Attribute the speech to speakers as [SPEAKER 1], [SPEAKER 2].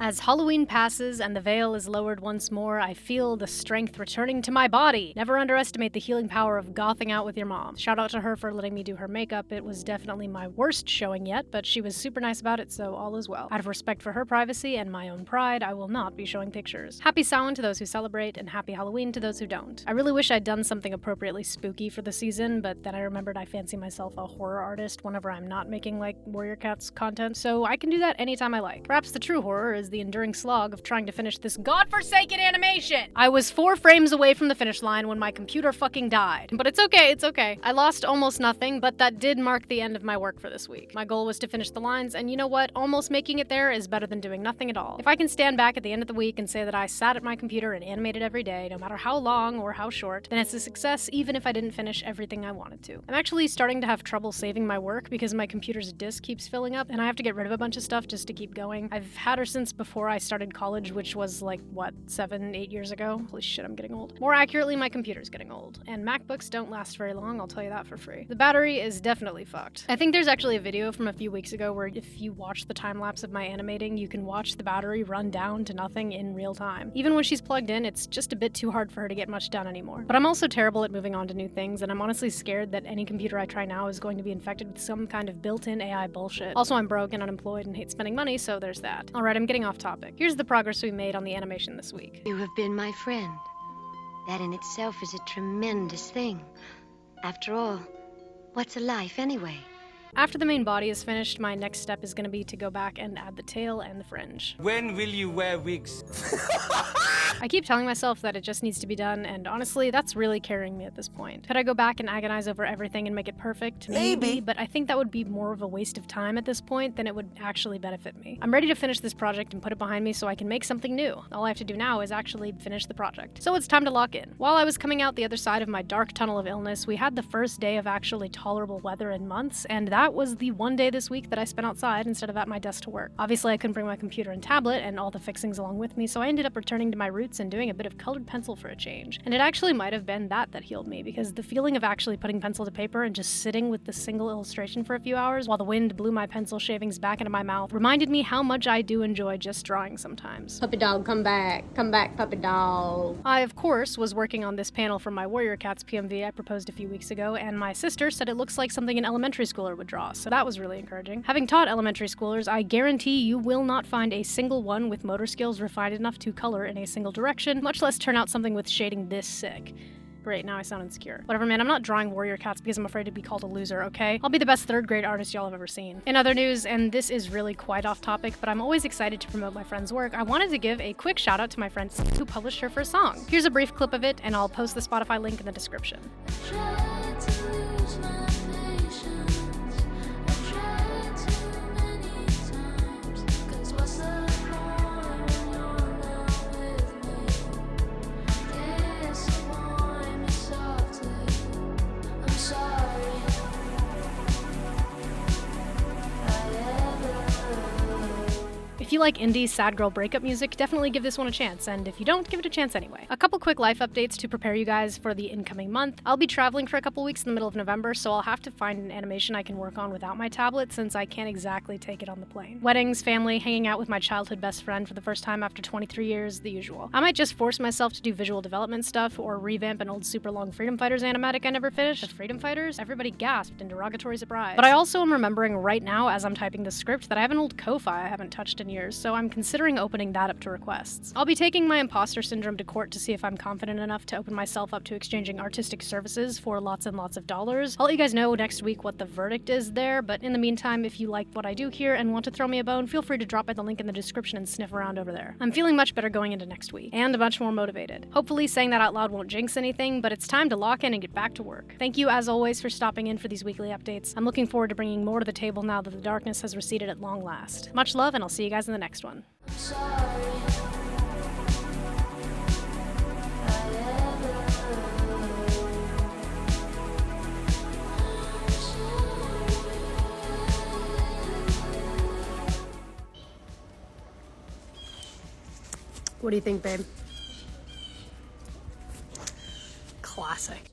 [SPEAKER 1] As Halloween passes and the veil is lowered once more, I feel the strength returning to my body. Never underestimate the healing power of gothing out with your mom. Shout out to her for letting me do her makeup. It was definitely my worst showing yet, but she was super nice about it, so all is well. Out of respect for her privacy and my own pride, I will not be showing pictures. Happy Samhain to those who celebrate, and happy Halloween to those who don't. I really wish I'd done something appropriately spooky for the season, but then I remembered I fancy myself a horror artist whenever I'm not making, like, Warrior Cats content, so I can do that anytime I like. Perhaps the true horror is the enduring slog of trying to finish this godforsaken animation! I was 4 frames away from the finish line when my computer fucking died. But it's okay, it's okay. I lost almost nothing, but that did mark the end of my work for this week. My goal was to finish the lines, and you know what? Almost making it there is better than doing nothing at all. If I can stand back at the end of the week and say that I sat at my computer and animated every day, no matter how long or how short, then it's a success even if I didn't finish everything I wanted to. I'm actually starting to have trouble saving my work because my computer's disk keeps filling up, and I have to get rid of a bunch of stuff just to keep going. I've had her since before I started college, which was like, what, 7-8 years ago? Holy shit, I'm getting old. More accurately, my computer's getting old. And MacBooks don't last very long, I'll tell you that for free. The battery is definitely fucked. I think there's actually a video from a few weeks ago where if you watch the time lapse of my animating, you can watch the battery run down to nothing in real time. Even when she's plugged in, it's just a bit too hard for her to get much done anymore. But I'm also terrible at moving on to new things, and I'm honestly scared that any computer I try now is going to be infected with some kind of built-in AI bullshit. Also, I'm broke and unemployed and hate spending money, so there's that. Alright, I'm getting off topic. Here's the progress we made on the animation this week.
[SPEAKER 2] You have been my friend. That in itself is a tremendous thing. After all, what's a life anyway?
[SPEAKER 1] After the main body is finished, my next step is going to be to go back and add the tail and the fringe.
[SPEAKER 3] When will you wear wigs?
[SPEAKER 1] I keep telling myself that it just needs to be done, and honestly, that's really carrying me at this point. Could I go back and agonize over everything and make it perfect? Maybe, but I think that would be more of a waste of time at this point than it would actually benefit me. I'm ready to finish this project and put it behind me so I can make something new. All I have to do now is actually finish the project. So it's time to lock in. While I was coming out the other side of my dark tunnel of illness, we had the first day of actually tolerable weather in months, and that was the one day this week that I spent outside instead of at my desk to work. Obviously, I couldn't bring my computer and tablet and all the fixings along with me, so I ended up returning to my roots and doing a bit of colored pencil for a change. And it actually might have been that healed me, because the feeling of actually putting pencil to paper and just sitting with the single illustration for a few hours while the wind blew my pencil shavings back into my mouth reminded me how much I do enjoy just drawing sometimes.
[SPEAKER 4] Puppy dog, come back, puppy dog.
[SPEAKER 1] I, of course, was working on this panel from my Warrior Cats PMV I proposed a few weeks ago, and my sister said it looks like something an elementary schooler would draw, so that was really encouraging. Having taught elementary schoolers, I guarantee you will not find a single one with motor skills refined enough to color in a single direction, much less turn out something with shading this sick. Great, now I sound insecure. Whatever, man, I'm not drawing Warrior Cats because I'm afraid to be called a loser, okay? I'll be the best 3rd grade artist y'all have ever seen. In other news, and this is really quite off topic, but I'm always excited to promote my friend's work, I wanted to give a quick shout out to my friend who published her first song. Here's a brief clip of it, and I'll post the Spotify link in the description. If you like indie sad girl breakup music, definitely give this one a chance, and if you don't, give it a chance anyway. A couple quick life updates to prepare you guys for the incoming month. I'll be traveling for a couple weeks in the middle of November, so I'll have to find an animation I can work on without my tablet since I can't exactly take it on the plane. Weddings, family, hanging out with my childhood best friend for the first time after 23 years, the usual. I might just force myself to do visual development stuff or revamp an old super long Freedom Fighters animatic I never finished. The Freedom Fighters? Everybody gasped in derogatory surprise. But I also am remembering right now as I'm typing this script that I have an old Ko-Fi I haven't touched in years, so I'm considering opening that up to requests. I'll be taking my imposter syndrome to court to see if I'm confident enough to open myself up to exchanging artistic services for lots and lots of dollars. I'll let you guys know next week what the verdict is there, but in the meantime, if you like what I do here and want to throw me a bone, feel free to drop by the link in the description and sniff around over there. I'm feeling much better going into next week, and much more motivated. Hopefully saying that out loud won't jinx anything, but it's time to lock in and get back to work. Thank you as always for stopping in for these weekly updates. I'm looking forward to bringing more to the table now that the darkness has receded at long last. Much love, and I'll see you guys in the next one.
[SPEAKER 4] What do you think, babe?